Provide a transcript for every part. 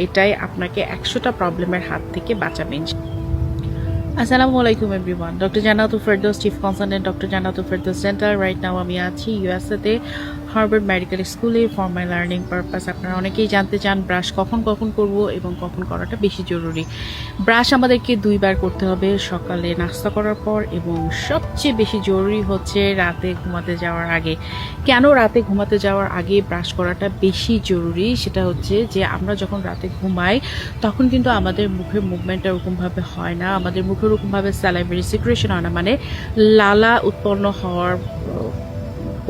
এটাই আপনাকে 100টা প্রবলেমের হাত থেকে বাঁচাবে। আসসালামু আলাইকুম everyone, doctor Jannatul Ferdous, chief consultant doctor Jannatul Ferdous centre. Right now আমি আছি ইউএসএতে হার্ভার্ড মেডিকেল স্কুলে ফর মাই লার্নিং পারপাস। আপনারা অনেকেই জানতে চান ব্রাশ কখন কখন করব এবং কখন করাটা বেশি জরুরি। ব্রাশ আমাদেরকে 2বার করতে হবে, সকালে নাস্তা করার পর এবং সবচেয়ে বেশি জরুরি হচ্ছে রাতে ঘুমাতে যাওয়ার আগে। কেন রাতে ঘুমাতে যাওয়ার আগে ব্রাশ করাটা বেশি জরুরি সেটা হচ্ছে যে আমরা যখন রাতে ঘুমাই তখন কিন্তু আমাদের মুখের মুভমেন্টটা ওরকমভাবে হয় না, আমাদের মুখে ওরকমভাবে স্যালাইভারি সিক্রেশন হয় না, মানে লালা উৎপন্ন হওয়ার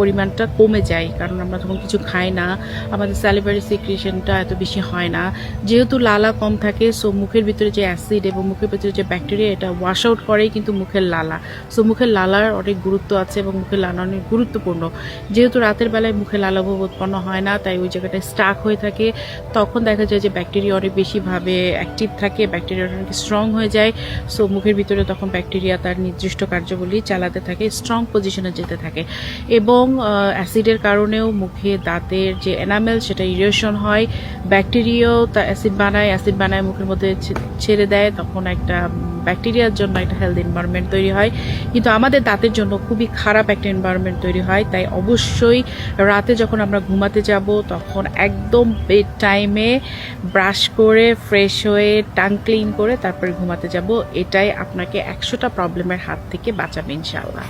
পরিমাণটা কমে যায়, কারণ আমরা তখন কিছু খাই না, আমাদের স্যালিভারি সিক্রেশনটা এত বেশি হয় না। যেহেতু লালা কম থাকে, সো মুখের ভিতরে যে অ্যাসিড এবং মুখের ভিতরে যে ব্যাকটেরিয়া এটা ওয়াশ আউট করেই কিন্তু মুখের লালা। সো মুখের লালার অনেক গুরুত্ব আছে এবং মুখের লালা অনেক গুরুত্বপূর্ণ। যেহেতু রাতের বেলায় মুখে লালাভাব উৎপন্ন হয় না, তাই ওই জায়গাটায় স্টাক হয়ে থাকে, তখন দেখা যায় যে ব্যাকটেরিয়া অনেক বেশিভাবে অ্যাক্টিভ থাকে, ব্যাকটেরিয়া অনেক স্ট্রং হয়ে যায়। সো মুখের ভিতরে তখন ব্যাকটেরিয়া তার নির্দিষ্ট কার্যবলী চালাতে থাকে, স্ট্রং পজিশনে যেতে থাকে এবং অ্যাসিডের কারণেও মুখে দাঁতের যে এনামেল সেটা ইরিয়েশন হয়, ব্যাকটেরিয়াও তা অ্যাসিড বানায় মুখের মধ্যে ছেড়ে দেয়, তখন একটা ব্যাকটেরিয়ার জন্য একটা হেলথ এনভায়রনমেন্ট তৈরি হয়, কিন্তু আমাদের দাঁতের জন্য খুবই খারাপ একটা এনভায়রনমেন্ট তৈরি হয়। তাই অবশ্যই রাতে যখন আমরা ঘুমাতে যাব তখন একদম বেড টাইমে ব্রাশ করে ফ্রেশ হয়ে টাং ক্লিন করে তারপরে ঘুমাতে যাব। এটাই আপনাকে 100টা প্রবলেমের হাত থেকে বাঁচাবে ইনশাআল্লাহ।